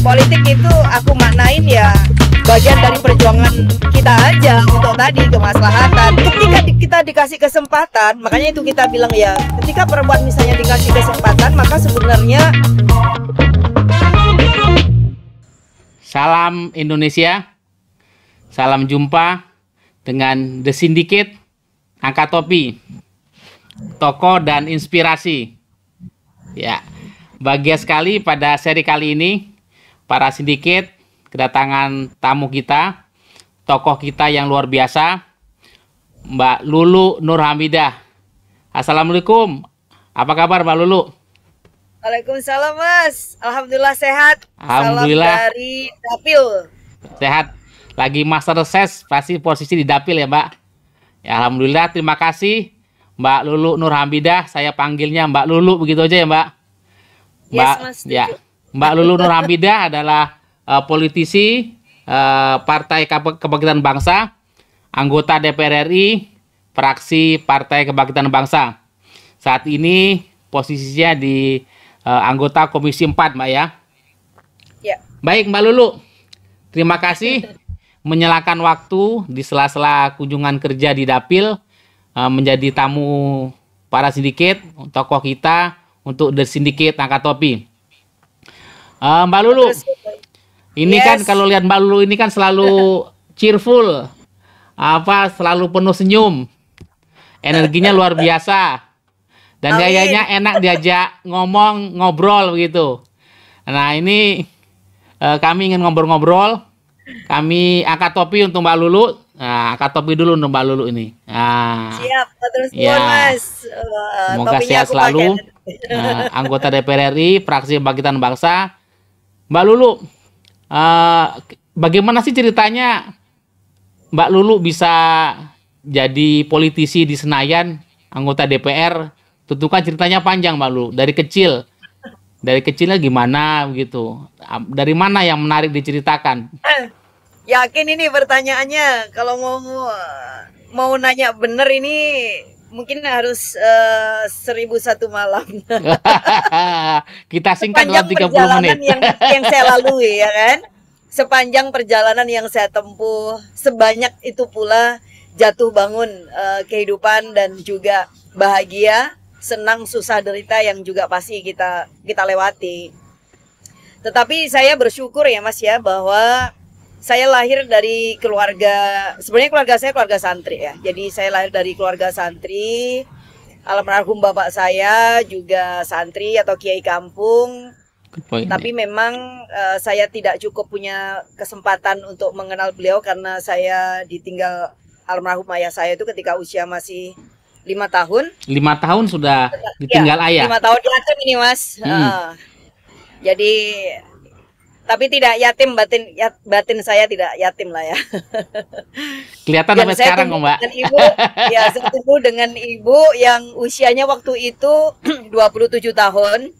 politik itu aku maknain ya bagian dari perjuangan kita aja untuk tadi kemaslahatan. Ketika kita dikasih kesempatan, makanya itu kita bilang ya, ketika perempuan misalnya dikasih kesempatan, maka sebenarnya salam Indonesia, salam jumpa dengan The Syndicate, Angkat Topi, tokoh dan inspirasi. Ya, bahagia sekali pada seri kali ini, para sindiket kedatangan tamu kita, tokoh kita yang luar biasa, Mbak Lulu Nurhamidah. Assalamualaikum, apa kabar Mbak Lulu? Waalaikumsalam Mas, alhamdulillah sehat. Alhamdulillah. Salam dari Dapil. Sehat, lagi masa reses, pasti posisi di Dapil ya Mbak. Ya, alhamdulillah, terima kasih Mbak Lulu Nurhamidah, saya panggilnya Mbak Lulu begitu aja ya Mbak. Mbak, Yes, Mas, ya, Mbak Lulu Nurhamidah adalah politisi Partai Kebangkitan Bangsa, anggota DPR RI, fraksi Partai Kebangkitan Bangsa. Saat ini posisinya di anggota Komisi 4, Mbak ya. Ya. Baik Mbak Lulu, terima kasih menyelakan waktu di sela-sela kunjungan kerja di Dapil menjadi tamu para sindiket, tokoh kita untuk The Syndicate Angkat Topi. Mbak Lulu, ini Yes. kan kalau lihat Mbak Lulu ini kan selalu cheerful, selalu penuh senyum, energinya luar biasa, dan Amin. gayanya enak diajak ngobrol begitu. Nah ini kami ingin ngobrol-ngobrol, kami angkat topi untuk Mbak Lulu. Nah, angkat topi dulu untuk Mbak Lulu ini. Nah, Siap, terus ya. Mas. Semoga Topinya sehat aku selalu. pakai. Anggota DPR RI, fraksi Kebangkitan Bangsa. Mbak Lulu, bagaimana sih ceritanya Mbak Lulu bisa jadi politisi di Senayan, anggota DPR? Tentu kan ceritanya panjang Mbak Lulu, dari kecil. Dari kecilnya gimana begitu? Dari mana yang menarik diceritakan? Yakin ini pertanyaannya, kalau mau nanya bener ini mungkin harus 1001 malam. Kita singkat dalam 30 perjalanan menit. yang saya lalui ya kan. Sepanjang perjalanan yang saya tempuh, sebanyak itu pula jatuh bangun kehidupan dan juga bahagia, senang, susah, derita yang juga pasti kita lewati. Tetapi saya bersyukur ya Mas ya, bahwa saya lahir dari sebenarnya keluarga saya keluarga santri ya. Jadi saya lahir dari keluarga santri. Almarhum bapak saya juga santri atau kiai kampung. Tapi memang saya tidak cukup punya kesempatan untuk mengenal beliau karena saya ditinggal almarhum ayah saya itu ketika usia masih 5 tahun. 5 tahun sudah ditinggal ayah. 5 tahun yatim ini Mas. Jadi tapi tidak yatim, batin saya tidak yatim lah ya. Kelihatan sampai sekarang kok Mbak. Saya tumbuh dengan ibu yang usianya waktu itu 27 tahun.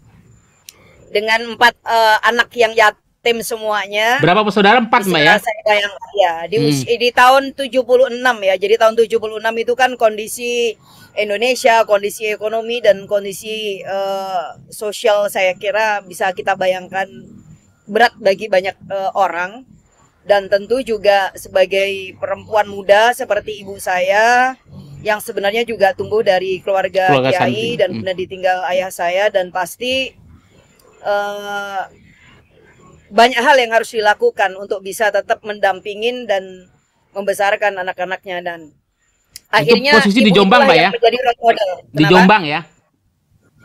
Dengan 4 anak yang yatim semuanya. Berapa bersaudara? 4 Mbak ya? Saya bayangkan ya, di tahun 76 ya. Jadi tahun 76 itu kan kondisi Indonesia, kondisi ekonomi dan kondisi sosial saya kira bisa kita bayangkan berat bagi banyak orang. Dan tentu juga sebagai perempuan muda seperti ibu saya yang sebenarnya juga tumbuh dari keluarga kiai dan kemudian ditinggal ayah saya, dan pasti banyak hal yang harus dilakukan untuk bisa tetap mendampingin dan membesarkan anak-anaknya. Dan akhirnya itu posisi di Jombang Mbak ya? Menjadi role model. Di Jombang ya?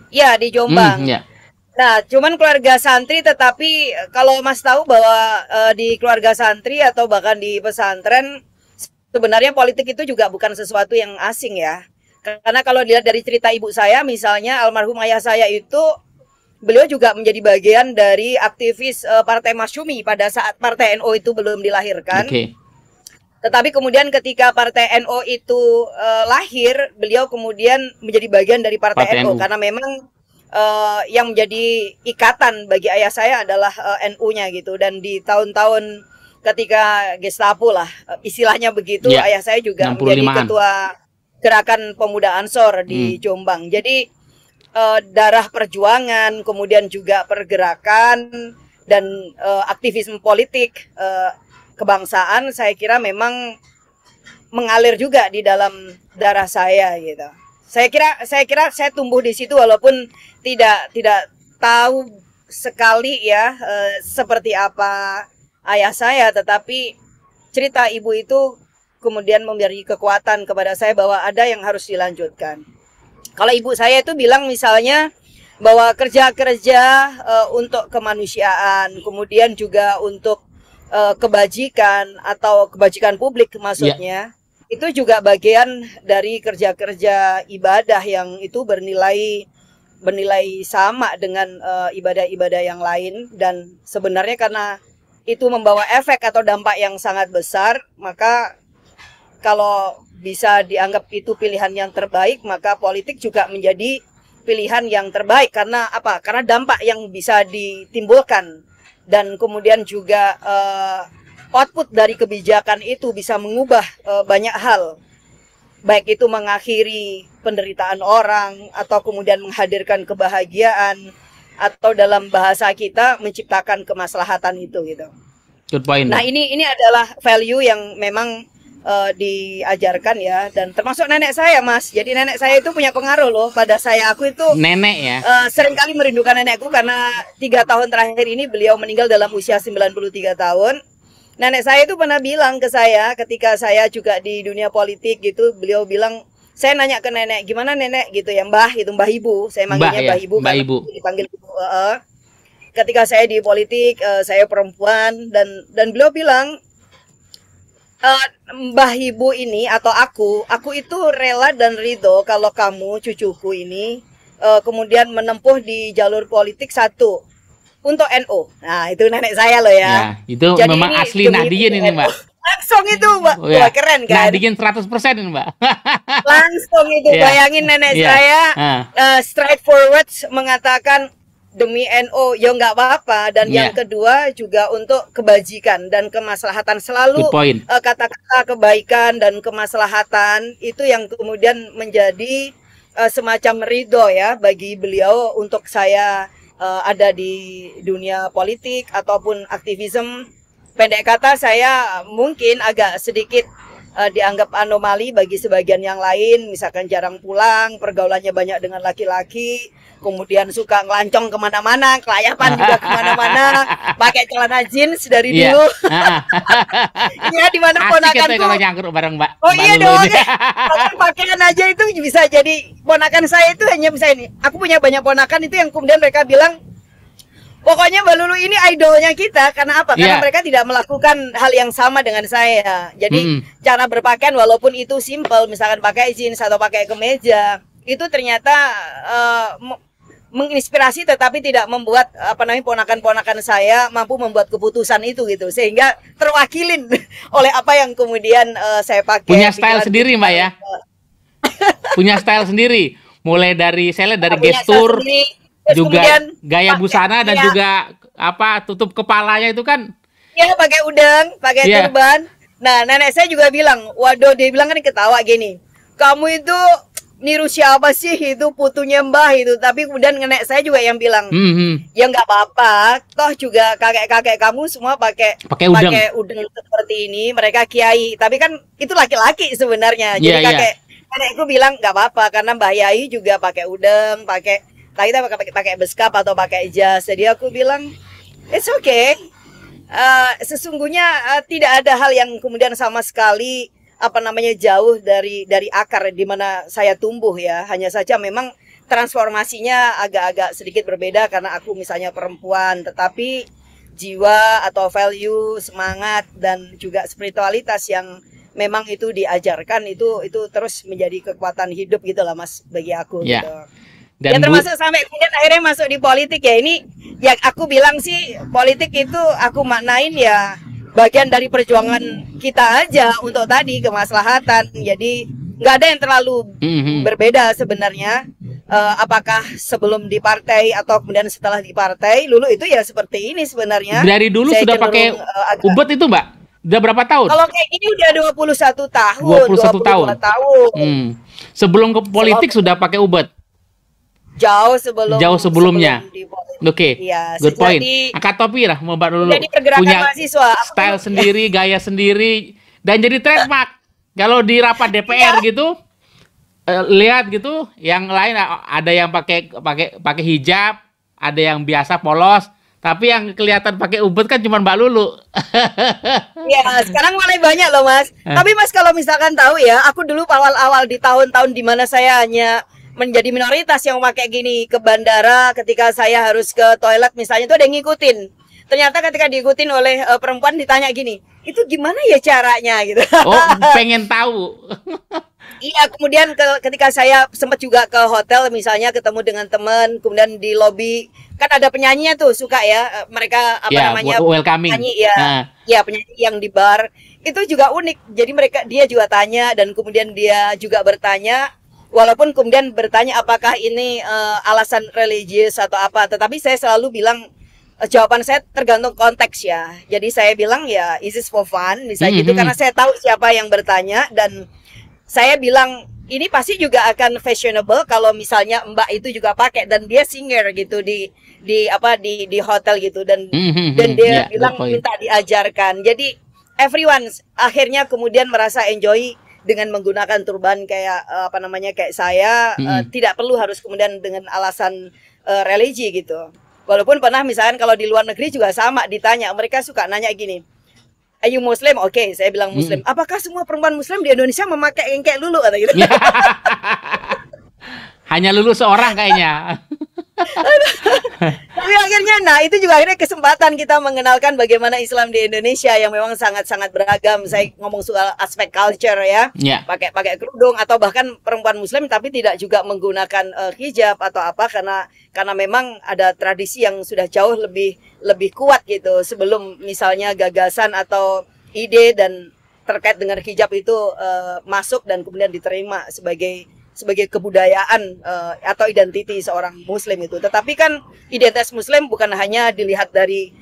Ya di Jombang. Ya. Nah, cuman keluarga santri, tetapi kalau Mas tahu bahwa di keluarga santri atau bahkan di pesantren sebenarnya politik itu juga bukan sesuatu yang asing ya. Karena kalau dilihat dari cerita ibu saya, misalnya almarhum ayah saya itu beliau juga menjadi bagian dari aktivis Partai Masyumi pada saat Partai NU itu belum dilahirkan. Tetapi kemudian ketika Partai NU itu lahir, beliau kemudian menjadi bagian dari Partai NU karena memang yang menjadi ikatan bagi ayah saya adalah NU-nya gitu. Dan di tahun-tahun ketika Gestapo lah istilahnya begitu, ayah saya juga menjadi ketua gerakan pemuda Ansor di Jombang. Jadi darah perjuangan, kemudian juga pergerakan dan aktivisme politik kebangsaan, saya kira memang mengalir juga di dalam darah saya gitu. Saya kira saya tumbuh di situ walaupun tidak tahu sekali ya seperti apa ayah saya, tetapi cerita ibu itu kemudian memberi kekuatan kepada saya bahwa ada yang harus dilanjutkan. Kalau ibu saya itu bilang misalnya bahwa kerja-kerja untuk kemanusiaan, kemudian juga untuk kebajikan atau kebajikan publik maksudnya, itu juga bagian dari kerja-kerja ibadah yang itu bernilai sama dengan ibadah-ibadah yang lain, dan sebenarnya karena itu membawa efek atau dampak yang sangat besar, maka kalau bisa dianggap itu pilihan yang terbaik, maka politik juga menjadi pilihan yang terbaik. Karena apa? Karena dampak yang bisa ditimbulkan dan kemudian juga output dari kebijakan itu bisa mengubah banyak hal, baik itu mengakhiri penderitaan orang atau kemudian menghadirkan kebahagiaan, atau dalam bahasa kita menciptakan kemaslahatan itu gitu. Good point. Nah, ini adalah value yang memang diajarkan ya, dan termasuk nenek saya, Mas. Jadi nenek saya itu punya pengaruh loh pada saya. Aku itu nenek ya. Seringkali merindukan nenekku karena 3 tahun terakhir ini beliau meninggal dalam usia 93 tahun. Nenek saya itu pernah bilang ke saya ketika saya juga di dunia politik gitu, beliau bilang, saya nanya ke nenek, gimana nenek gitu ya, Mbah itu, Mbah Ibu, saya manggilnya Mbah Ibu, Mbah Ibu. Dipanggil Ibu. Ketika saya di politik, saya perempuan, dan beliau bilang, Mbah Ibu ini atau aku itu rela dan ridho kalau kamu cucuku ini kemudian menempuh di jalur politik satu untuk NU. Nah, itu nenek saya loh ya. Itu jadi memang asli Nahdiyin ini, Mbak. Langsung itu, Mbak. Wah, keren kan? Nahdiyin 100% ini, Mbak. Langsung itu, bayangin nenek saya straightforward mengatakan demi NU, ya nggak apa-apa. Dan yang kedua juga untuk kebajikan dan kemaslahatan, selalu kata-kata kebaikan dan kemaslahatan itu yang kemudian menjadi semacam ridho ya bagi beliau untuk saya ada di dunia politik ataupun aktivisme. Pendek kata, saya mungkin agak sedikit dianggap anomali bagi sebagian yang lain, misalkan jarang pulang, pergaulannya banyak dengan laki-laki, kemudian suka ngelancong kemana-mana, kelayapan juga kemana-mana, pakai celana jeans dari dulu. Iya, di mana ponakanku kalau nyangkruk bareng Mbak. Oh iya dong, pakaian aja itu bisa jadi, ponakan saya itu hanya bisa ini. Aku punya banyak ponakan itu yang kemudian mereka bilang, pokoknya Mbak Lulu ini idolnya kita. Karena apa? Karena mereka tidak melakukan hal yang sama dengan saya. Jadi cara berpakaian walaupun itu simple, misalkan pakai jeans atau pakai kemeja, itu ternyata menginspirasi, tetapi tidak membuat ponakan-ponakan saya mampu membuat keputusan itu gitu, sehingga terwakilin oleh apa yang kemudian saya pakai. Punya style sendiri, Mbak ya. Punya style sendiri. Mulai dari saya lihat dari gestur, juga gaya busana dan juga tutup kepalanya itu kan. Iya, pakai udang, pakai turban. Nah, nenek saya juga bilang, waduh, dia bilang kan ketawa gini, kamu itu niru siapa sih, itu putunya Mbah itu. Tapi kemudian nenek saya juga yang bilang, ya nggak apa-apa, toh juga kakek-kakek kamu semua pakai udang seperti ini, mereka kiai. Tapi kan itu laki-laki sebenarnya. Jadi nenekku bilang nggak apa-apa karena Mbah Yai juga pakai udang, kita pakai beskap atau pakai jas. Jadi aku bilang it's okay. Sesungguhnya tidak ada hal yang kemudian sama sekali jauh dari akar di mana saya tumbuh ya. Hanya saja memang transformasinya agak-agak sedikit berbeda karena aku misalnya perempuan, tetapi jiwa atau value, semangat dan juga spiritualitas yang memang itu diajarkan itu terus menjadi kekuatan hidup gitu lah Mas bagi aku gitu. Dan ya termasuk sampai kemudian akhirnya masuk di politik ya. Ini yang aku bilang sih, politik itu aku maknain ya bagian dari perjuangan kita aja untuk tadi kemaslahatan. Jadi nggak ada yang terlalu berbeda sebenarnya. Apakah sebelum di partai atau kemudian setelah di partai, Lulu itu ya seperti ini sebenarnya. Dari dulu saya sudah pakai ubet itu, Mbak? Udah berapa tahun? Kalau kayak gini udah 21 tahun. 21 tahun. Sebelum ke politik sudah pakai ubet? Jauh sebelumnya. sebelum di politik. Oke, Iya, good sejak point. di Angkat topi lah, mau Mbak dulu. jadi pergerakan Punya mahasiswa. Aku style dulu sendiri, gaya sendiri, dan jadi trademark. Kalau di rapat DPR iya, gitu, lihat gitu, yang lain ada yang pakai pakai pakai hijab, ada yang biasa polos, tapi yang kelihatan pakai ubet kan cuma Mbak Lulu. iya, sekarang mulai banyak loh Mas. Eh, Tapi Mas kalau misalkan tahu ya, aku dulu awal-awal di tahun-tahun di mana saya hanya menjadi minoritas yang pakai gini ke bandara ketika saya harus ke toilet misalnya itu ada yang ngikutin. Ternyata ketika diikutin oleh perempuan ditanya gini, itu gimana ya caranya gitu. Oh, pengen tahu. Iya, kemudian ketika saya sempat juga ke hotel misalnya ketemu dengan teman, kemudian di lobi kan ada penyanyinya tuh suka ya mereka apa Ya, namanya welcoming. penyanyi ya, Nah, ya penyanyi yang di bar itu juga unik. Jadi dia juga tanya dan kemudian dia juga bertanya, walaupun kemudian bertanya apakah ini alasan religius atau apa, tetapi saya selalu bilang jawaban saya tergantung konteks ya. Jadi saya bilang ya is this for fun misalnya gitu karena saya tahu siapa yang bertanya dan saya bilang ini pasti juga akan fashionable kalau misalnya Mbak itu juga pakai dan dia singer gitu di hotel gitu dan dia ya, good bilang point. minta diajarkan. Jadi everyone akhirnya kemudian merasa enjoy dengan menggunakan turban kayak apa namanya kayak saya tidak perlu harus kemudian dengan alasan religi gitu. Walaupun pernah misalkan kalau di luar negeri juga sama ditanya mereka suka nanya gini. Are you Muslim? Oke, saya bilang Muslim. Apakah semua perempuan Muslim di Indonesia memakai yang kayak Lulu atau gitu? Hanya Lulu seorang kayaknya. Tapi akhirnya, nah itu juga akhirnya kesempatan kita mengenalkan bagaimana Islam di Indonesia yang memang sangat-sangat beragam. Saya ngomong soal aspek culture ya, Ya. pakai kerudung atau bahkan perempuan Muslim tapi tidak juga menggunakan hijab atau apa karena memang ada tradisi yang sudah jauh lebih kuat gitu sebelum misalnya gagasan atau ide dan terkait dengan hijab itu masuk dan kemudian diterima sebagai kebudayaan atau identiti seorang Muslim itu. Tetapi kan identitas Muslim bukan hanya dilihat dari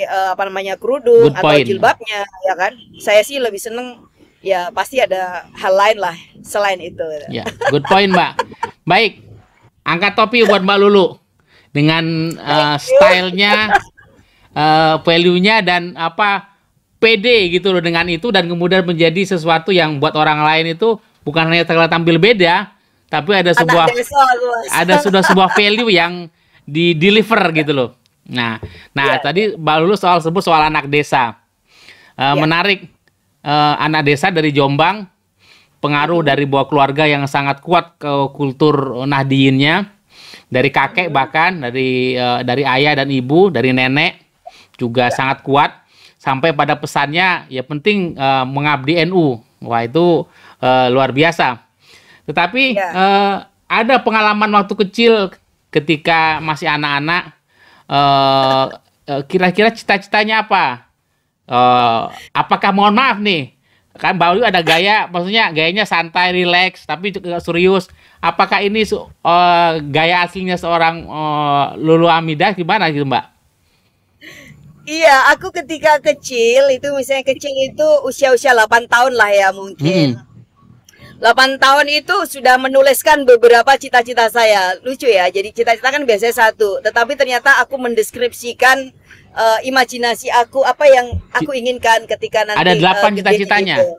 apa namanya kerudung Good atau point. jilbabnya, ya kan? Saya sih lebih seneng ya pasti ada hal lain lah selain itu. Ya, good point, Mbak. Baik, angkat topi buat Mbak Lulu dengan stylenya, value-nya dan apa pede gitu loh dengan itu dan kemudian menjadi sesuatu yang buat orang lain itu bukan hanya terlihat tampil beda, tapi ada Anak desa lu, Mas. sebuah value yang di deliver gitu loh. Nah, Iya, tadi Mbak Lulu sebut soal anak desa. iya. Menarik, anak desa dari Jombang, pengaruh dari buah keluarga yang sangat kuat ke kultur Nahdiyinnya, dari kakek bahkan dari ayah dan ibu, dari nenek juga sangat kuat sampai pada pesannya ya penting mengabdi NU. Wah itu luar biasa. Tetapi Iya. ada pengalaman waktu kecil ketika masih anak-anak, kira-kira cita-citanya apa? Apakah mohon maaf nih, kan Mbak Lulu ada gaya, maksudnya gayanya santai, rileks, tapi juga serius. Apakah ini gaya aslinya seorang Lulu Hamidah gimana gitu Mbak? Iya, aku ketika kecil itu misalnya kecil itu usia-usia 8 tahun lah ya mungkin. 8 tahun itu sudah menuliskan beberapa cita-cita saya. Lucu ya, jadi cita-cita kan biasanya satu. Tetapi ternyata aku mendeskripsikan imajinasi aku, apa yang aku inginkan ketika nanti Ada 8 gede cita-citanya. gitu.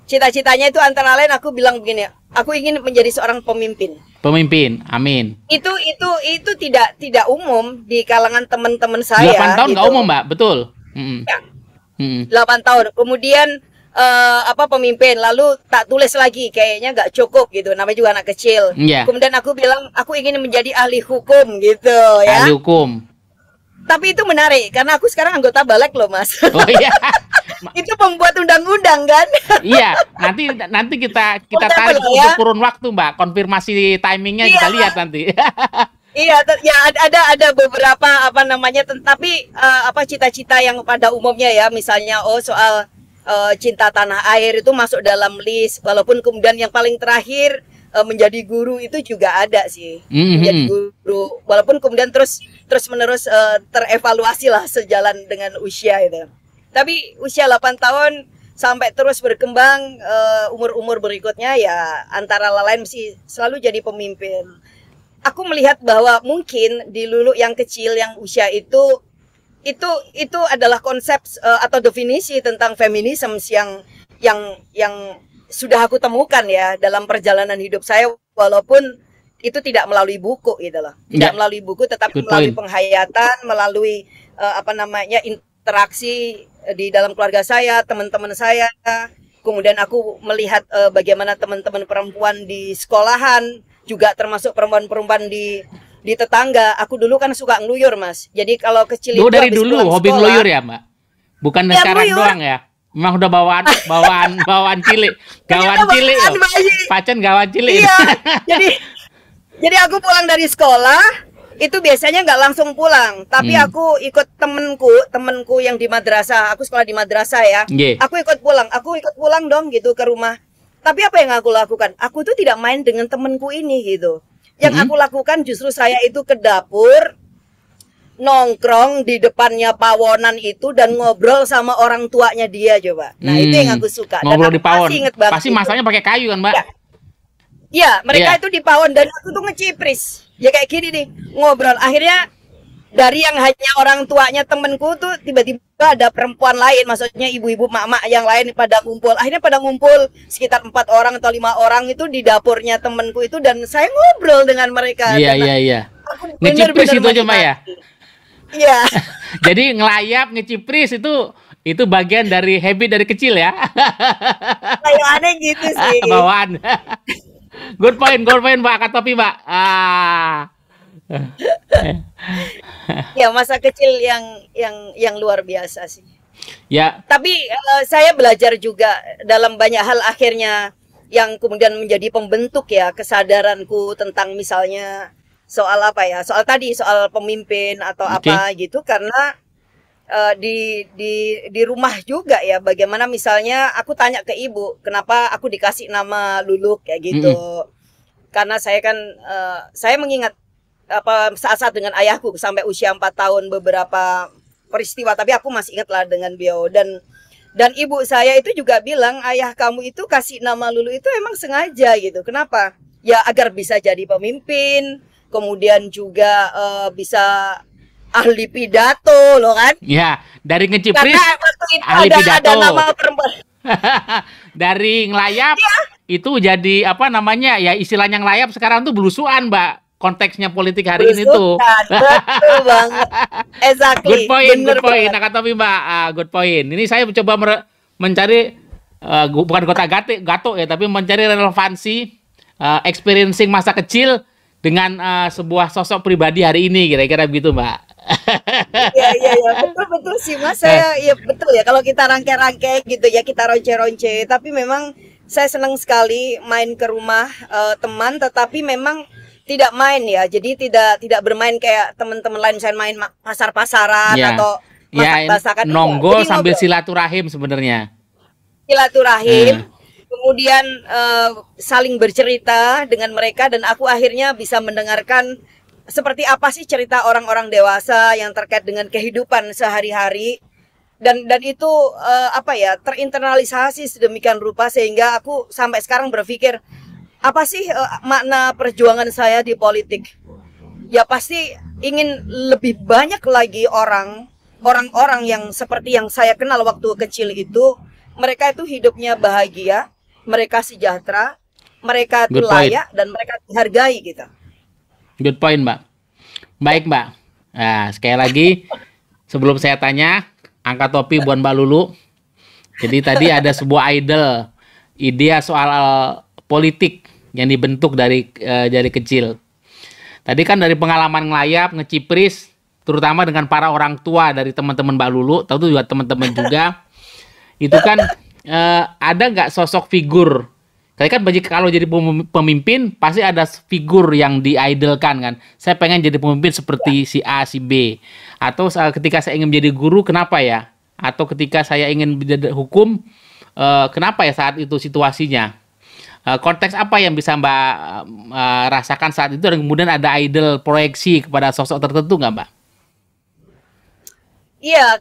Cita-citanya itu antara lain aku bilang begini, aku ingin menjadi seorang pemimpin. Pemimpin, amin. Itu tidak umum di kalangan teman-teman saya 8 tahun nggak gitu. umum Mbak, betul. Ya, Mm-mm. 8 tahun. Kemudian apa pemimpin, lalu tak tulis lagi kayaknya nggak cukup gitu. Namanya juga anak kecil. Iya. Kemudian aku bilang aku ingin menjadi ahli hukum gitu ya. Ahli hukum. Tapi itu menarik karena aku sekarang anggota Balek loh, Mas. Oh iya. Itu pembuat undang-undang kan? Iya, nanti kita Portable tarik ya. untuk kurun waktu, Mbak. Konfirmasi timingnya kita Iya. lihat nanti. Iya, ya ada beberapa apa namanya, tapi apa cita-cita yang pada umumnya ya, misalnya soal cinta tanah air itu masuk dalam list. Walaupun kemudian yang paling terakhir menjadi guru itu juga ada sih, menjadi guru. Walaupun kemudian terus menerus terevaluasi lah sejalan dengan usia itu. Tapi usia 8 tahun sampai terus berkembang umur-umur berikutnya ya antara lain mesti selalu jadi pemimpin. aku melihat bahwa mungkin di Lulu yang kecil yang usia itu adalah konsep atau definisi tentang feminisme yang sudah aku temukan ya dalam perjalanan hidup saya, walaupun itu tidak melalui buku gitu loh. Tidak melalui buku, tetapi melalui penghayatan, melalui interaksi di dalam keluarga saya, teman-teman saya. Kemudian aku melihat bagaimana teman-teman perempuan di sekolahan, juga termasuk perempuan-perempuan di tetangga. Aku dulu kan suka ngeluyur, Mas. Jadi kalau kecil itu dari dulu hobi ngeluyur ya, Mbak? Bukan ya, sekarang ngeluyur doang ya? Memang udah bawaan cilik, gawan cilik. Pacan gawan cilik. Iya. Jadi aku pulang dari sekolah, itu biasanya nggak langsung pulang, tapi aku ikut temenku yang di madrasah. Aku sekolah di madrasah ya. Aku ikut pulang dong gitu ke rumah. Tapi apa yang aku lakukan? Aku tuh tidak main dengan temenku ini gitu. Yang aku lakukan justru saya itu ke dapur, nongkrong di depannya pawonan itu dan ngobrol sama orang tuanya dia coba. Nah itu yang aku suka. Ngobrol di pawon. Pasti masaknya pakai kayu kan, Mbak? Ya, mereka itu di pawon dan aku tuh ngecipris. Ya kayak gini nih, ngobrol. Akhirnya dari yang hanya orang tuanya temenku tuh tiba-tiba ada perempuan lain, maksudnya ibu-ibu mak-mak yang lain pada ngumpul. Akhirnya pada ngumpul sekitar 4 orang atau 5 orang itu di dapurnya temenku itu, dan saya ngobrol dengan mereka. Iya. Ngecipris itu aja, Mbak ya? Iya. Jadi ngelayap, ngecipris itu bagian dari habit dari kecil ya? Kayak aneh gitu sih. Bawaan. Good point Mbak Akatopi, Mbak. Ya, masa kecil yang luar biasa sih. Ya. Tapi saya belajar juga dalam banyak hal akhirnya yang kemudian menjadi pembentuk ya kesadaranku tentang misalnya soal soal pemimpin atau apa gitu, karena di rumah juga ya, bagaimana misalnya aku tanya ke ibu kenapa aku dikasih nama Luluk kayak gitu. Karena saya kan saya mengingat saat-saat dengan ayahku sampai usia 4 tahun beberapa peristiwa, tapi aku masih ingat lah dengan beliau, dan ibu saya itu juga bilang ayah kamu itu kasih nama Lulu itu emang sengaja gitu. Kenapa? Ya agar bisa jadi pemimpin, kemudian juga bisa ahli pidato loh kan? Ya, dari ngecipris ahli pidato. Ada nama perempuan. Dari ngelayap itu jadi apa namanya ya, istilahnya ngelayap sekarang tuh belusuan, Mbak. Konteksnya politik hari ini tuh. Betul banget. Exactly. Good point. Nakatopi, Mbak. Good point. Ini saya mencoba mencari bukan gato ya, tapi mencari relevansi experiencing masa kecil dengan sebuah sosok pribadi hari ini, kira-kira begitu, Mbak. Iya, betul sih, Mas. Saya ya betul ya, kalau kita rangkai-rangkai gitu ya, kita ronce-ronce, tapi memang saya senang sekali main ke rumah teman, tetapi memang tidak main ya, jadi tidak bermain kayak teman-teman lain, saya main pasar-pasaran atau masak-masakan. Nonggo sambil silaturahim sebenarnya. Silaturahim. Kemudian saling bercerita dengan mereka, dan aku akhirnya bisa mendengarkan seperti apa sih cerita orang-orang dewasa yang terkait dengan kehidupan sehari-hari, dan itu terinternalisasi sedemikian rupa sehingga aku sampai sekarang berpikir apa sih makna perjuangan saya di politik. Ya pasti ingin lebih banyak lagi orang-orang yang seperti yang saya kenal waktu kecil itu, mereka itu hidupnya bahagia, mereka sejahtera, mereka itu layak, dan mereka dihargai gitu. Good point, Mbak. Baik, Mbak. Nah, sekali lagi sebelum saya tanya, angkat topi buat Mbak Lulu. Jadi tadi ada sebuah ide soal politik yang dibentuk dari kecil. Tadi kan dari pengalaman ngelayap, ngecipris, terutama dengan para orang tua dari teman-teman Mbak Lulu, tentu juga teman-teman juga. Itu kan ada nggak sosok figur? Tadi kan kalau jadi pemimpin pasti ada figur yang diidolkan kan. Saya pengen jadi pemimpin seperti si A, si B. Atau ketika saya ingin menjadi guru, kenapa ya? Atau ketika saya ingin menjadi hukum, kenapa ya saat itu situasinya? Konteks apa yang bisa Mbak rasakan saat itu, dan kemudian ada idol proyeksi kepada sosok tertentu nggak, Mbak? Iya,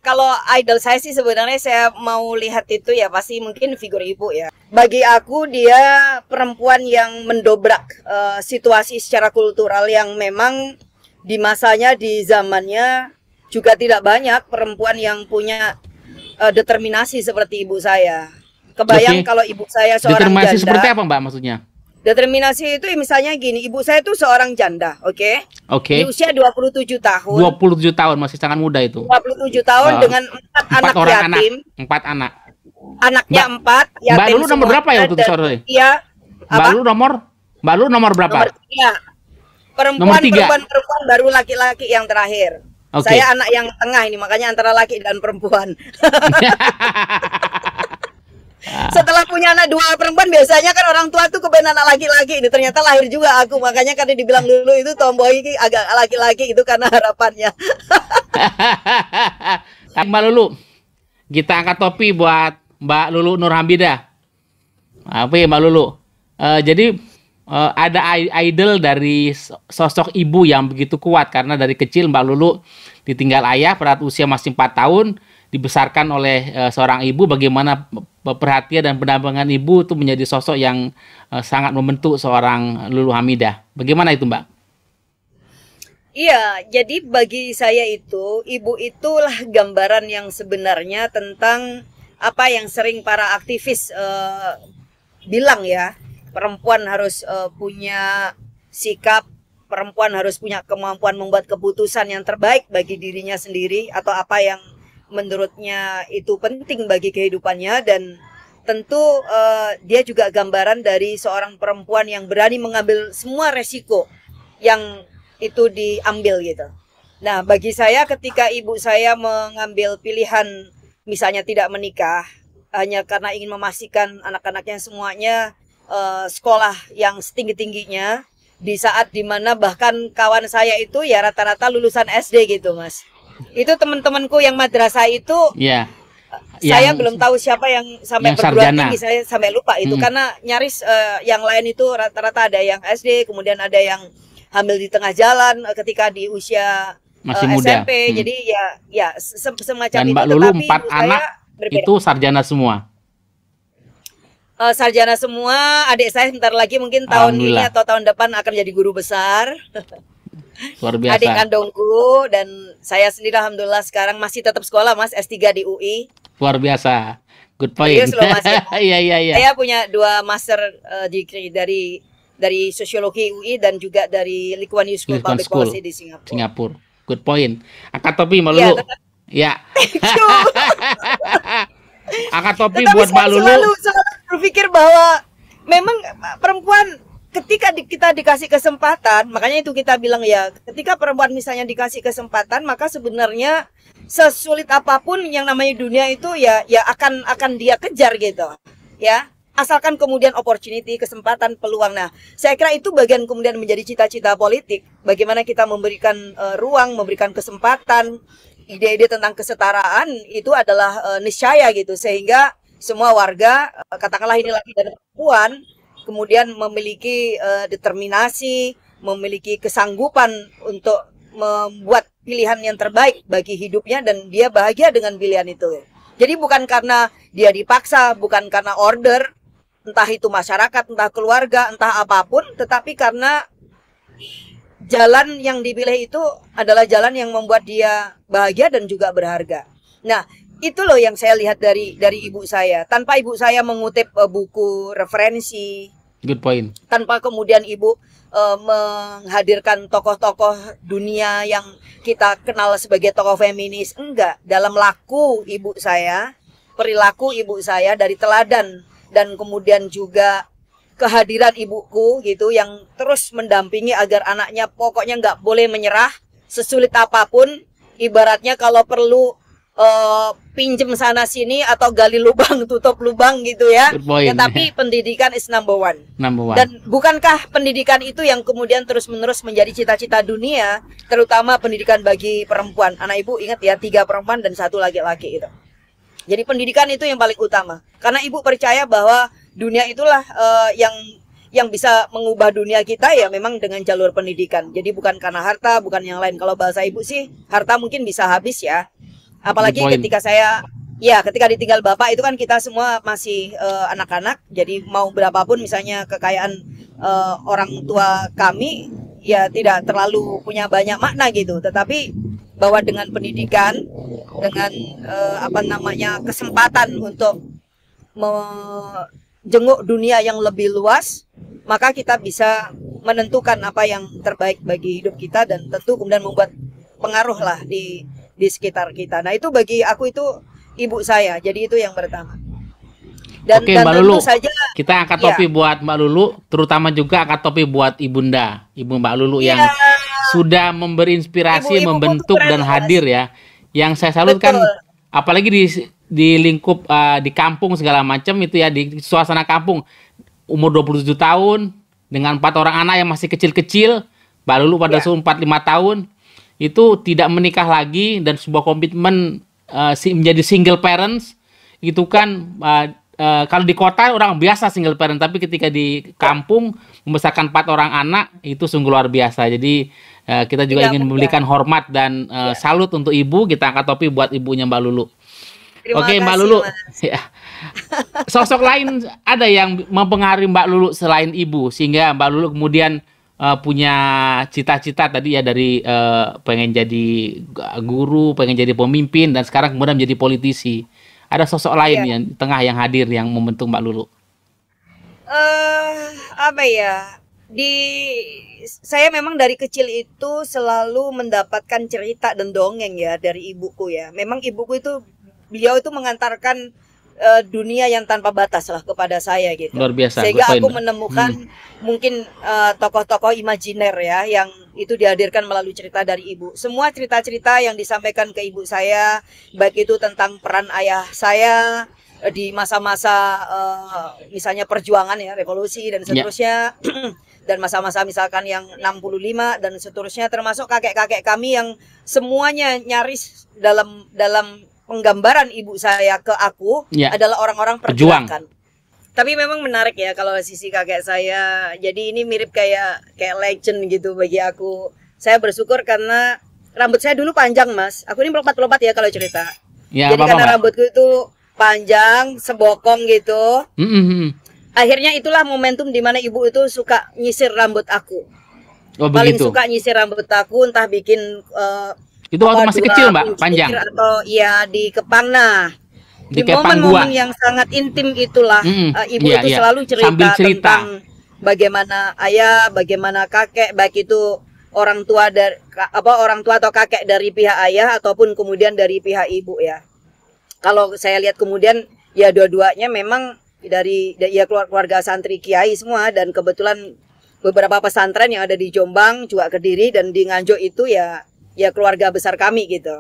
kalau idol saya sih sebenarnya saya mau lihat itu ya pasti mungkin figur ibu ya. Bagi aku dia perempuan yang mendobrak situasi secara kultural yang memang di masanya, di zamannya juga tidak banyak perempuan yang punya determinasi seperti ibu saya. Kebayang kalau ibu saya seorang determinasi janda. Seperti apa Mbak maksudnya? Determinasi itu misalnya gini, ibu saya itu seorang janda, oke? Oke. Di usia 27 tahun. 27 tahun, masih sangat muda itu. 27 tahun dengan 4 anak orang yatim. 4 anak. Anaknya 4 yatim. Mbak Lulu nomor berapa ya waktu itu sore? Iya. Mbak Lulu nomor berapa? Nomor 3. Perempuan baru laki-laki yang terakhir. Okay. Saya anak yang tengah ini, makanya antara laki dan perempuan. Setelah punya anak 2 perempuan, biasanya kan orang tua tuh kepengen anak laki-laki. Ini ternyata lahir juga aku, makanya kan dibilang dulu itu tomboy agak laki-laki itu karena harapannya. Mbak Lulu, kita angkat topi buat Mbak Lulu Nurhamidah. Apa ya Mbak Lulu? Jadi ada idol dari sosok ibu yang begitu kuat, karena dari kecil Mbak Lulu ditinggal ayah pada usia masih 4 tahun, dibesarkan oleh seorang ibu. Bagaimana perhatian dan pendampingan ibu itu menjadi sosok yang sangat membentuk seorang Lulu Hamidah. Bagaimana itu Mbak? Iya, jadi bagi saya itu, ibu itulah gambaran yang sebenarnya tentang apa yang sering para aktivis bilang ya. Perempuan harus punya sikap, perempuan harus punya kemampuan membuat keputusan yang terbaik bagi dirinya sendiri atau apa yang menurutnya itu penting bagi kehidupannya. Dan tentu dia juga gambaran dari seorang perempuan yang berani mengambil semua resiko yang itu diambil gitu. Nah, bagi saya ketika ibu saya mengambil pilihan misalnya tidak menikah hanya karena ingin memastikan anak-anaknya semuanya sekolah yang setinggi-tingginya, di saat dimana bahkan kawan saya itu ya rata-rata lulusan SD gitu Mas. Itu teman-temanku yang madrasah itu saya belum tahu siapa yang sampai perguruan tinggi, saya sampai lupa itu. Karena nyaris yang lain itu rata-rata ada yang SD, kemudian ada yang hamil di tengah jalan ketika di usia masih muda. SMP. Jadi ya semacam dan itu. Mbak Lulu 4 anak itu sarjana semua. Sarjana semua. Adik saya sebentar lagi mungkin tahun ini atau tahun depan akan jadi guru besar. Luar biasa. Adik kandungku dan saya sendiri alhamdulillah sekarang masih tetap sekolah Mas, S3 di UI. Luar biasa. Good point. Iya. Saya punya 2 master degree dari sosiologi UI dan juga dari Lee Kuan Yew School Public Policy di Singapura. Good point. Angkat topi Mbak Lulu. Ya. Angkat topi buat Mbak Lulu. Selalu berpikir bahwa memang perempuan ketika kita dikasih kesempatan, makanya itu kita bilang ya, ketika perempuan misalnya dikasih kesempatan, maka sebenarnya sesulit apapun yang namanya dunia itu ya akan dia kejar gitu. Ya. Asalkan kemudian opportunity, kesempatan, peluang. Nah, saya kira itu bagian kemudian menjadi cita-cita politik. Bagaimana kita memberikan ruang, memberikan kesempatan, ide-ide tentang kesetaraan itu adalah niscaya gitu. Sehingga semua warga, katakanlah ini laki dan perempuan, kemudian memiliki determinasi, memiliki kesanggupan untuk membuat pilihan yang terbaik bagi hidupnya dan dia bahagia dengan pilihan itu. Jadi bukan karena dia dipaksa, bukan karena order, entah itu masyarakat, entah keluarga, entah apapun, tetapi karena jalan yang dipilih itu adalah jalan yang membuat dia bahagia dan juga berharga. Nah, itu loh yang saya lihat dari ibu saya. Tanpa ibu saya mengutip buku referensi, good point. Tanpa kemudian ibu menghadirkan tokoh-tokoh dunia yang kita kenal sebagai tokoh feminis, enggak. Dalam laku ibu saya, perilaku ibu saya dari teladan dan kemudian juga kehadiran ibuku gitu yang terus mendampingi agar anaknya pokoknya nggak boleh menyerah sesulit apapun. Ibaratnya kalau perlu pinjem sana sini atau gali lubang tutup lubang gitu ya. Tetapi pendidikan is number one. Dan bukankah pendidikan itu yang kemudian terus-menerus menjadi cita-cita dunia, terutama pendidikan bagi perempuan. Anak ibu ingat ya, 3 perempuan dan 1 laki-laki itu. Jadi pendidikan itu yang paling utama. Karena ibu percaya bahwa dunia itulah yang bisa mengubah dunia kita ya memang dengan jalur pendidikan. Jadi bukan karena harta, bukan yang lain. Kalau bahasa ibu sih harta mungkin bisa habis ya. Apalagi ketika saya Ya, ketika ditinggal bapak itu kan kita semua masih anak-anak, jadi mau berapapun misalnya kekayaan orang tua kami, ya tidak terlalu punya banyak makna gitu. Tetapi bahwa dengan pendidikan, dengan apa namanya kesempatan untuk menjenguk dunia yang lebih luas, maka kita bisa menentukan apa yang terbaik bagi hidup kita dan tentu kemudian membuat pengaruh lah di sekitar kita. Nah itu bagi aku itu ibu saya, jadi itu yang pertama. Oke, Mbak Lulu, saja kita angkat topi buat Mbak Lulu, terutama juga angkat topi buat Ibunda, Ibu Mbak Lulu yang sudah memberi inspirasi, membentuk dan hadir ya. Yang saya salutkan, apalagi di lingkup di kampung segala macam itu ya, di suasana kampung, umur 27 tahun dengan 4 orang anak yang masih kecil-kecil, Mbak Lulu pada umur 45 tahun itu tidak menikah lagi dan sebuah komitmen menjadi single parents itu kan kalau di kota orang biasa single parent, tapi ketika di kampung membesarkan 4 orang anak itu sungguh luar biasa. Jadi kita juga ingin memberikan hormat dan salut untuk ibu. Kita angkat topi buat ibunya Mbak Lulu. Oke, Mbak Lulu. Ya. Sosok lain ada yang mempengaruhi Mbak Lulu selain ibu sehingga Mbak Lulu kemudian punya cita-cita tadi ya dari pengen jadi guru, pengen jadi pemimpin dan sekarang kemudian menjadi politisi. Ada sosok lain yang tengah yang hadir yang membentuk Mbak Lulu. Apa ya? Saya memang dari kecil itu selalu mendapatkan cerita dan dongeng ya dari ibuku ya. Memang ibuku itu beliau itu mengantarkan dunia yang tanpa batas lah kepada saya gitu. Luar biasa. Sehingga aku menemukan mungkin tokoh-tokoh imajiner ya yang itu dihadirkan melalui cerita dari ibu. Semua cerita-cerita yang disampaikan ke ibu saya, baik itu tentang peran ayah saya di masa-masa misalnya perjuangan ya, revolusi dan seterusnya. Dan masa-masa misalkan yang 65 dan seterusnya, termasuk kakek-kakek kami yang semuanya nyaris dalam penggambaran ibu saya ke aku adalah orang-orang perjuangan. Tapi memang menarik ya kalau sisi kakek saya. Jadi ini mirip kayak legend gitu bagi aku. Saya bersyukur karena rambut saya dulu panjang, Mas. Aku ini melompat-lompat ya kalau cerita. Ya, jadi karena rambutku itu panjang, sebokong gitu. Akhirnya itulah momentum di mana ibu itu suka nyisir rambut aku. Paling suka nyisir rambut aku, entah bikin itu waktu masih kecil, Mbak, panjang. Atau ya di kepang. Nah, di kepang momen-momen yang sangat intim itulah ibu itu selalu cerita tentang bagaimana ayah, bagaimana kakek, baik itu orang tua atau kakek dari pihak ayah ataupun kemudian dari pihak ibu ya. Kalau saya lihat kemudian ya dua-duanya memang dari ya keluarga santri kiai semua, dan kebetulan beberapa pesantren yang ada di Jombang, juga Kediri dan di Nganjuk itu ya keluarga besar kami gitu.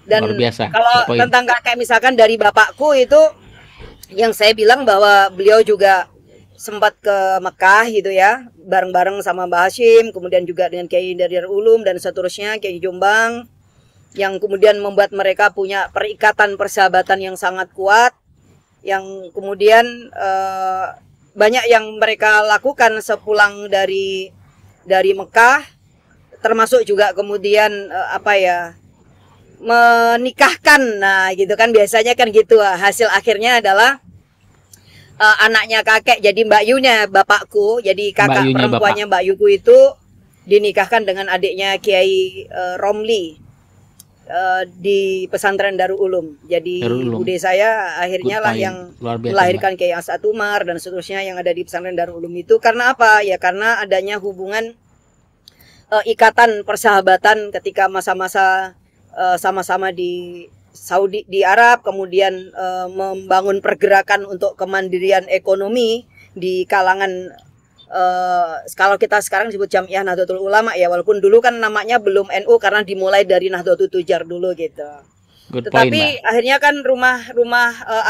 Dan kalau tentang kakek misalkan dari bapakku itu yang saya bilang bahwa beliau juga sempat ke Mekah gitu ya, bareng-bareng sama Mbah Hashim, kemudian juga dengan Kiai dari Darul Ulum dan seterusnya, Kiai Jombang, yang kemudian membuat mereka punya perikatan persahabatan yang sangat kuat, yang kemudian banyak yang mereka lakukan sepulang dari Mekah, termasuk juga kemudian menikahkan. Nah gitu kan, biasanya kan gitu. Hasil akhirnya adalah anaknya kakek jadi Mbak Yunya bapakku, jadi kakak perempuannya Mbak Yuku itu dinikahkan dengan adiknya Kiai Romli di pesantren Darul Ulum. Jadi bude saya akhirnya lah yang melahirkan Kiai As'ad Umar dan seterusnya yang ada di pesantren Darul Ulum itu. Karena apa? Ya karena adanya hubungan ikatan persahabatan ketika masa-masa sama-sama di Saudi, di Arab, kemudian membangun pergerakan untuk kemandirian ekonomi di kalangan kalau kita sekarang disebut Jamiah Nahdlatul Ulama ya, walaupun dulu kan namanya belum NU karena dimulai dari Nahdlatul Tujar dulu gitu. Tetapi akhirnya kan rumah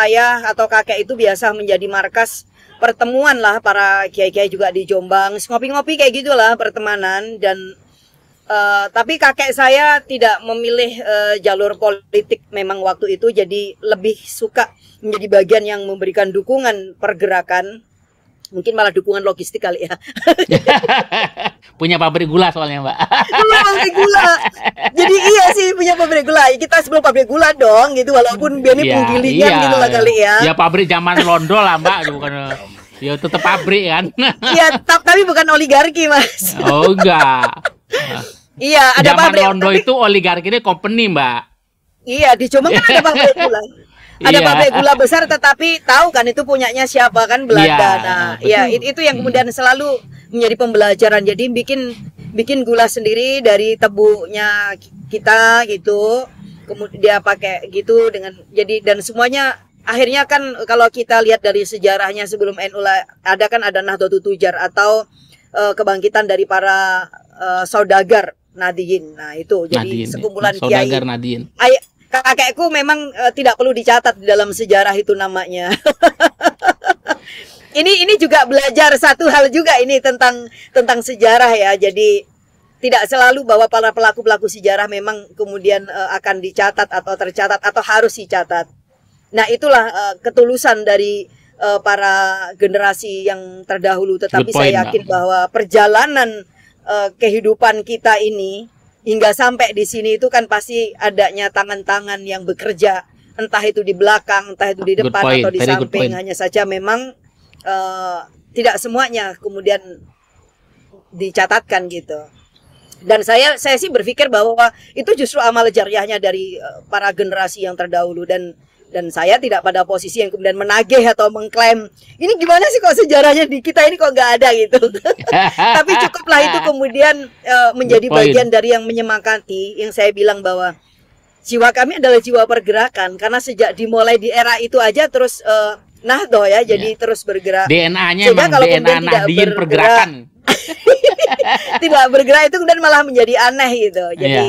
ayah atau kakek itu biasa menjadi markas pertemuan lah para kiai-kiai juga di Jombang, ngopi-ngopi kayak gitulah pertemanan. Dan tapi kakek saya tidak memilih jalur politik memang waktu itu, jadi lebih suka menjadi bagian yang memberikan dukungan pergerakan, mungkin malah dukungan logistik kali ya. Punya pabrik gula soalnya, Mbak. Punya pabrik gula. Jadi iya sih punya pabrik gula. kita sebelum pabrik gula dong gitu, walaupun dia ini Iya, penggilingan iya. gitu lah kali ya. Ya pabrik zaman Londo lah Mbak, bukan ya tetap pabrik kan. Iya, tapi bukan oligarki Mas. Oh enggak. Iya, ada Zaman pabrik. Londo Tapi, itu oligarki ini company Mbak. iya, di Jombang kan ada pabrik gula. Ada Iya. pabrik gula besar, tetapi tahu kan itu punyanya siapa kan, Belanda. Iya, Nah, betul. ya itu yang kemudian selalu menjadi pembelajaran. Jadi bikin gula sendiri dari tebunya kita gitu. Kemudian dia pakai gitu dan semuanya akhirnya kan kalau kita lihat dari sejarahnya sebelum NU ada kan ada Nahdlatul Tujar atau kebangkitan dari para saudagar Nadiyin. Nah, itu jadi Nadine, sekumpulan kiai. saudagar Nadine. Kakekku memang tidak perlu dicatat di dalam sejarah itu namanya. Ini juga belajar satu hal juga ini tentang sejarah ya. Jadi tidak selalu bahwa para pelaku sejarah memang kemudian akan dicatat atau tercatat atau harus dicatat. Nah, itulah ketulusan dari para generasi yang terdahulu. Tetapi Good point, saya yakin bahwa perjalanan kehidupan kita ini hingga sampai di sini itu kan pasti adanya tangan-tangan yang bekerja, entah itu di belakang, entah itu di Good depan point, atau di very good samping. point. Hanya saja memang tidak semuanya kemudian dicatatkan gitu. Dan saya sih berpikir bahwa itu justru amal jariahnya dari para generasi yang terdahulu, dan saya tidak pada posisi yang kemudian menagih atau mengklaim ini gimana sih kok sejarahnya di kita ini kok nggak ada gitu. Tapi cukuplah itu kemudian menjadi Good point. bagian dari yang menyemangati, yang saya bilang bahwa jiwa kami adalah jiwa pergerakan, karena sejak dimulai di era itu aja terus Nahdlatul ya, jadi terus bergerak. DNA-nya Sehingga emang kalau DNA kemudian tidak Nadine bergerak, pergerakan. tidak bergerak itu kemudian malah menjadi aneh gitu. Jadi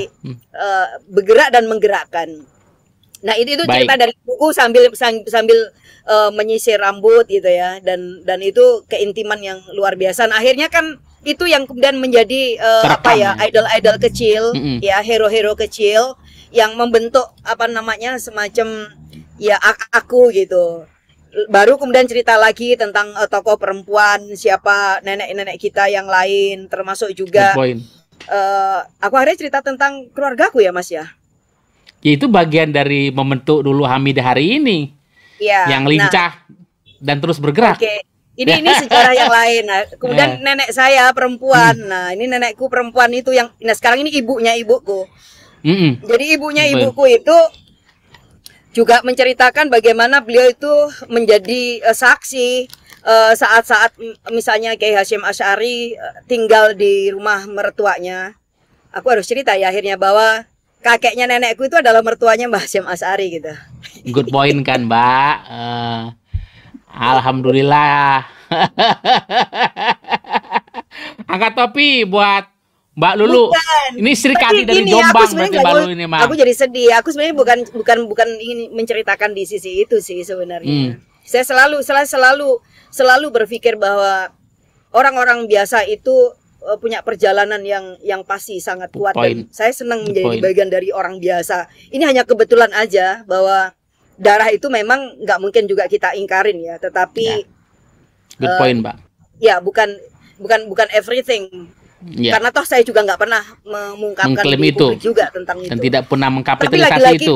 bergerak dan menggerakkan. Nah, itu Baik. cerita dari buku sambil menyisir rambut gitu ya, dan itu keintiman yang luar biasa. Nah, akhirnya kan itu yang kemudian menjadi Terekam. idol-idol kecil, Mm-mm. ya hero-hero kecil yang membentuk apa namanya semacam ya aku gitu. Baru kemudian cerita lagi tentang tokoh perempuan, siapa nenek-nenek kita yang lain, termasuk juga Good point. aku akhirnya cerita tentang keluargaku ya Mas ya. Ya, itu bagian dari membentuk dulu Hamidah hari ini, Ya, yang lincah dan terus bergerak. Oke. Ini sejarah yang lain. Nah, kemudian nenek saya perempuan. Nah, ini nenekku perempuan itu yang sekarang ini ibunya ibuku. Mm-mm. Jadi ibunya Betul. ibuku itu juga menceritakan bagaimana beliau itu menjadi saksi saat-saat misalnya Kiai Hasyim Asy'ari tinggal di rumah mertuanya. Aku harus cerita ya akhirnya bahwa kakeknya nenekku itu adalah mertuanya Mbah Hasyim Asy'ari gitu. Good point kan, Mbak. Alhamdulillah. Angkat topi buat Mbak Lulu. Bukan. Ini Sri Tapi Kandi dari gini, Jombang aku sebenarnya berarti nggak Mbak mau- Lulu ini, Mak. Aku jadi sedih. Aku sebenarnya bukan ingin menceritakan di sisi itu sih sebenarnya. Saya selalu berpikir bahwa orang-orang biasa itu punya perjalanan yang pasti sangat kuat, dan point. saya senang Good menjadi point. bagian dari orang biasa. Ini hanya kebetulan aja bahwa darah itu memang nggak mungkin juga kita ingkarin ya, tetapi Good point, Mbak. ya bukan everything. Ya. Karena toh saya juga nggak pernah mengungkapkan Mengklaim di itu. publik juga tentang itu. Dan tidak pernah Tapi mengkapitalisasi lagi-lagi itu.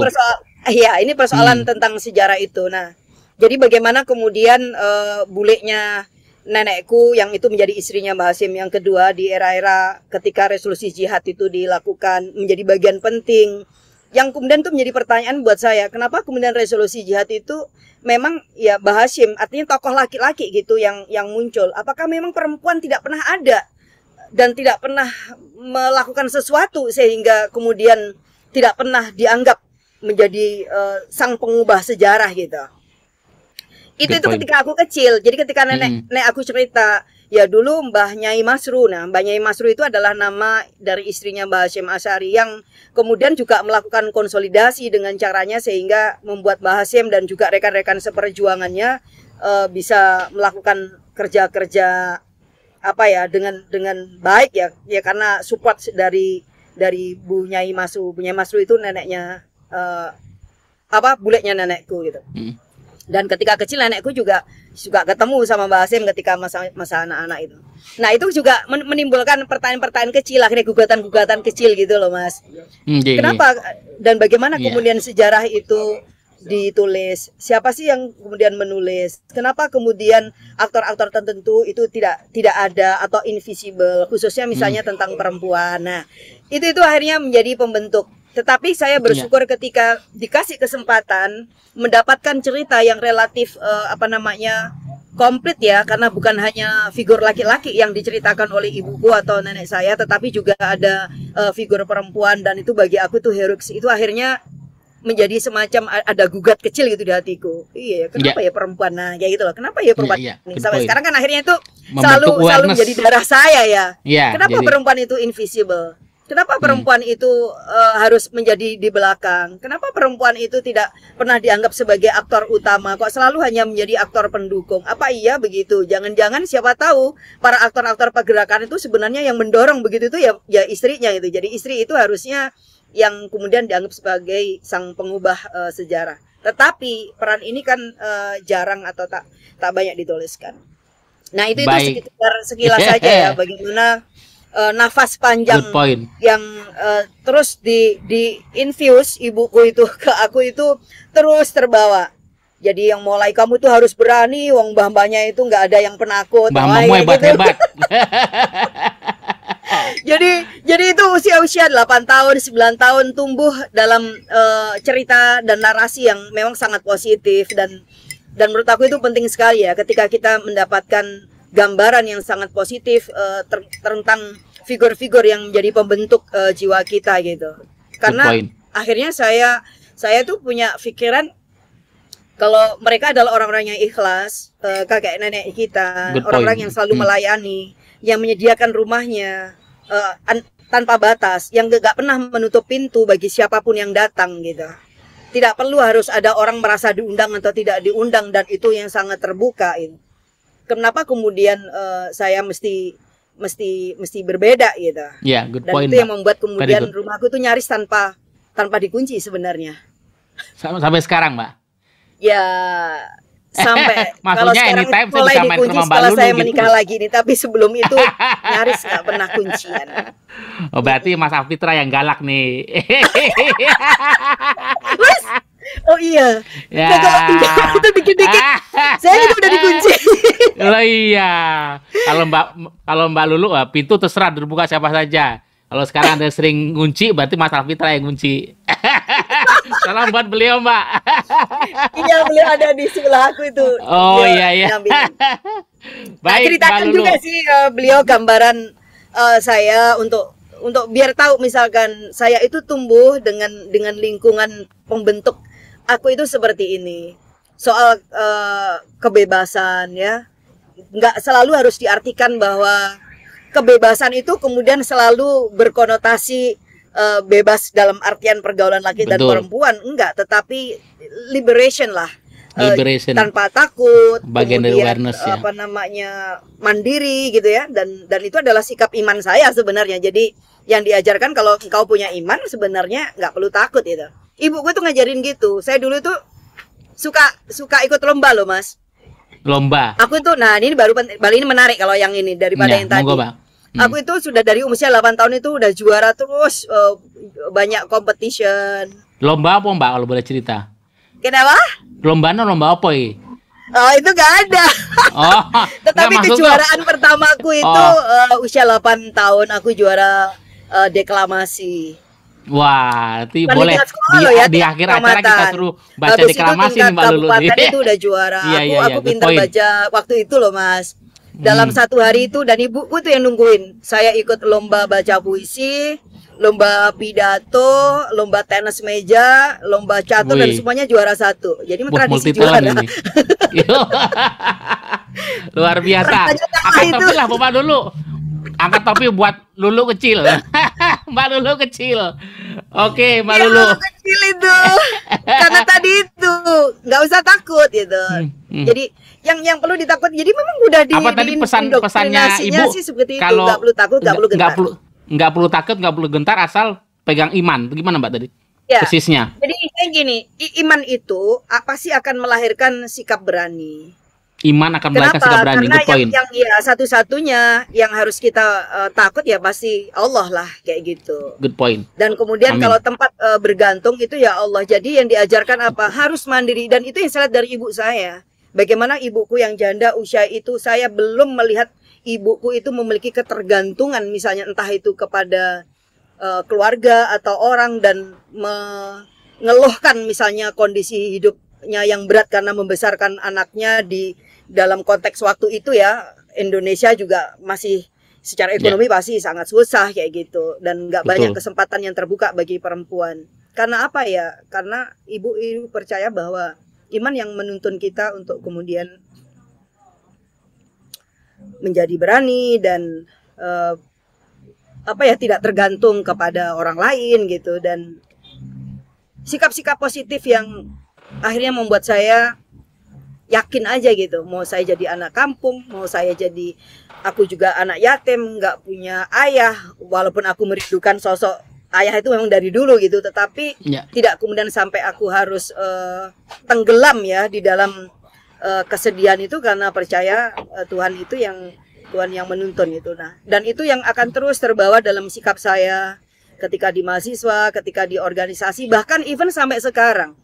ini persoalan tentang sejarah itu. Nah, jadi bagaimana kemudian bulenya nenekku yang itu menjadi istrinya Mbah Hasyim yang kedua di era-era ketika resolusi jihad itu dilakukan menjadi bagian penting. Yang kemudian itu menjadi pertanyaan buat saya, kenapa kemudian resolusi jihad itu memang ya Mbah Hasyim, artinya tokoh laki-laki gitu yang muncul. Apakah memang perempuan tidak pernah ada dan tidak pernah melakukan sesuatu sehingga kemudian tidak pernah dianggap menjadi sang pengubah sejarah gitu. Itu Good point. ketika aku kecil. Jadi ketika nenek aku cerita, ya dulu Mbah Nyai Masru. Nah, Mbah Nyai Masru itu adalah nama dari istrinya Mbah Hasyim Asy'ari yang kemudian juga melakukan konsolidasi dengan caranya sehingga membuat Mbah Hasyim dan juga rekan-rekan seperjuangannya bisa melakukan kerja-kerja apa ya dengan baik ya karena support dari Bu Nyai Masru. Bu Nyai Masru itu neneknya buleknya nenekku gitu. Dan ketika kecil nenekku juga ketemu sama Mbah Hasyim ketika masa anak-anak itu. Nah, itu juga menimbulkan pertanyaan-pertanyaan kecil, akhirnya gugatan-gugatan kecil gitu loh, Mas. Kenapa Dan bagaimana Iya. kemudian sejarah itu ditulis? Siapa sih yang kemudian menulis? Kenapa kemudian aktor-aktor tertentu itu tidak ada atau invisible, khususnya misalnya tentang perempuan. Nah, itu akhirnya menjadi pembentuk. Tetapi saya bersyukur ketika dikasih kesempatan mendapatkan cerita yang relatif komplit ya, karena bukan hanya figur laki-laki yang diceritakan oleh ibuku atau nenek saya, tetapi juga ada figur perempuan, dan itu bagi aku tuh heroic. Itu akhirnya menjadi semacam ada gugat kecil gitu di hatiku. Iya, kenapa ya perempuan? Nah, ya gitu loh. Kenapa ya perempuan? Sampai sekarang kan akhirnya itu selalu menjadi darah saya ya. Kenapa perempuan itu invisible? Kenapa perempuan itu harus menjadi di belakang? Kenapa perempuan itu tidak pernah dianggap sebagai aktor utama? Kok selalu hanya menjadi aktor pendukung? Apa iya begitu? Jangan-jangan siapa tahu para aktor-aktor pergerakan itu sebenarnya yang mendorong begitu itu ya istrinya itu. Jadi istri itu harusnya yang kemudian dianggap sebagai sang pengubah sejarah. Tetapi peran ini kan jarang atau tak banyak dituliskan. Nah, itu sekilas saja ya bagaimana nafas panjang yang terus di infuse ibuku itu ke aku itu terus terbawa. Jadi yang mulai kamu tuh harus berani, wong mbah-mbahnya itu nggak ada yang penakut. Mbah-mbahmu hebat-hebat. Jadi itu usia 8 tahun, 9 tahun tumbuh dalam cerita dan narasi yang memang sangat positif, dan menurut aku itu penting sekali ya ketika kita mendapatkan gambaran yang sangat positif tentang figur-figur yang menjadi pembentuk jiwa kita gitu. Karena akhirnya saya tuh punya pikiran kalau mereka adalah orang-orang yang ikhlas, kakek nenek kita, orang-orang yang selalu melayani, yang menyediakan rumahnya tanpa batas, yang gak pernah menutup pintu bagi siapapun yang datang gitu. Tidak perlu harus ada orang merasa diundang atau tidak diundang, dan itu yang sangat terbuka itu. Kenapa kemudian saya mesti berbeda gitu? Dan itu yang membuat kemudian rumahku tuh nyaris tanpa dikunci sebenarnya. Sampai sekarang, Mbak? Ya, sampai kalau sekarang mulai dikunci setelah saya menikah lagi nih, tapi sebelum itu nyaris nggak pernah kuncian. Oh, berarti Mas Afitra yang galak nih. Mas, oh iya. Ya. Kalau itu dikit-dikit, saya juga udah dikunci. Oh iya. Kalau Mbak Lulu, pintu terserah terbuka siapa saja. Kalau sekarang ada sering ngunci, berarti Mas Afitra yang ngunci. Salam buat beliau, Mbak. Iya, beliau ada di sebelah aku itu. Oh iya. Baik, ceritakan juga sih beliau gambaran saya untuk biar tahu misalkan saya itu tumbuh dengan lingkungan pembentuk aku itu seperti ini. Soal kebebasan ya, nggak selalu harus diartikan bahwa kebebasan itu kemudian selalu berkonotasi bebas dalam artian pergaulan laki dan perempuan, enggak, tetapi liberation lah. Tanpa takut, bagian dari awareness ya. Mandiri gitu ya, dan itu adalah sikap iman saya sebenarnya. Jadi yang diajarkan kalau engkau punya iman sebenarnya nggak perlu takut gitu. Ibuku tuh ngajarin gitu. Saya dulu tuh suka ikut lomba loh, Mas. Lomba. Aku tuh, nah ini ini menarik kalau yang ini daripada yang tadi. Aku itu sudah dari usia 8 tahun itu udah juara terus, banyak competition. Lomba apa, Mbak, kalau boleh cerita? Kenapa? Lomba apa ya? Oh, itu gak ada. Oh, tetapi kejuaraan pertamaku itu usia 8 tahun aku juara deklamasi. Wah, nanti boleh di akhir acara kita suruh baca habis deklamasi nih, Mbak Lulu. Itu udah juara. Aku pintar baca waktu itu loh, Mas. Dalam satu hari itu, dan ibuku tuh yang nungguin. Saya ikut lomba baca puisi, lomba pidato, lomba tenis meja, lomba catur, dan semuanya juara 1. Jadi tradisi juara. Luar biasa. Angkat topi lah Bapak dulu. Angkat topi buat Lulu kecil. Mbak Lulu kecil. Oke, Mbak Lulu. Kecil itu. Karena tadi itu nggak usah takut gitu. Jadi yang perlu ditakut. Jadi memang udah apa tadi pesannya Ibu sih seperti itu. Nggak perlu takut, nggak perlu gentar. Nggak perlu takut, nggak perlu gentar, asal pegang iman. Gimana, Mbak, tadi? Ya, persisnya. Jadi kayak gini, iman itu pasti akan melahirkan sikap berani. Iman akan melahirkan Kenapa? sikap berani. Karena Good point. yang ya satu-satunya yang harus kita takut ya pasti Allah lah kayak gitu. Good point. Dan kemudian Amin. kalau tempat bergantung itu ya Allah. Jadi yang diajarkan apa? Harus mandiri, dan itu yang saya lihat dari ibu saya. Bagaimana ibuku yang janda usia itu, saya belum melihat ibuku itu memiliki ketergantungan misalnya entah itu kepada keluarga atau orang, dan mengeluhkan misalnya kondisi hidupnya yang berat karena membesarkan anaknya di dalam konteks waktu itu ya. Indonesia juga masih secara ekonomi pasti sangat susah kayak gitu, dan nggak banyak kesempatan yang terbuka bagi perempuan. Karena apa ya? Karena ibu percaya bahwa iman yang menuntun kita untuk kemudian menjadi berani dan tidak tergantung kepada orang lain gitu, dan sikap-sikap positif yang akhirnya membuat saya yakin aja gitu. Mau saya jadi anak kampung, mau saya jadi, aku juga anak yatim, nggak punya ayah, walaupun aku merindukan sosok ayah itu memang dari dulu gitu, tetapi tidak kemudian sampai aku harus tenggelam ya di dalam kesedihan itu, karena percaya Tuhan yang menuntun itu. Nah, dan itu yang akan terus terbawa dalam sikap saya ketika di mahasiswa, ketika di organisasi, bahkan even sampai sekarang.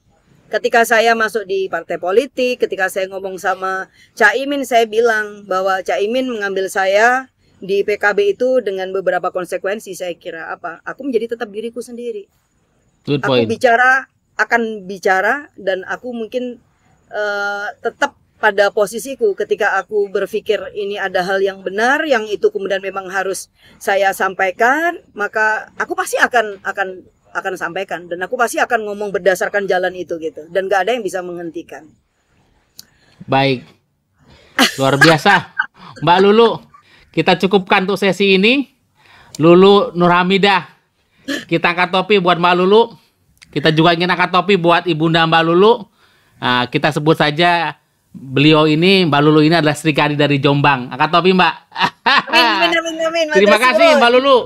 Ketika saya masuk di partai politik, ketika saya ngomong sama Caimin, saya bilang bahwa Caimin mengambil saya di PKB itu dengan beberapa konsekuensi. Saya kira apa? Aku menjadi tetap diriku sendiri. Aku akan bicara, dan aku mungkin tetap pada posisiku ketika aku berpikir ini ada hal yang benar, yang itu kemudian memang harus saya sampaikan, maka aku pasti akan sampaikan, dan aku pasti akan ngomong berdasarkan jalan itu gitu, dan gak ada yang bisa menghentikan. Baik, luar biasa Mbak Lulu. Kita cukupkan untuk sesi ini. Lulu Nurhamidah, kita angkat topi buat Mbak Lulu. Kita juga ingin angkat topi buat ibunda Mbak Lulu. Nah, kita sebut saja beliau ini, Mbak Lulu ini adalah Sri Kandi dari Jombang. Angkat topi Mbak. Amin. Terima kasih Mbak Lulu.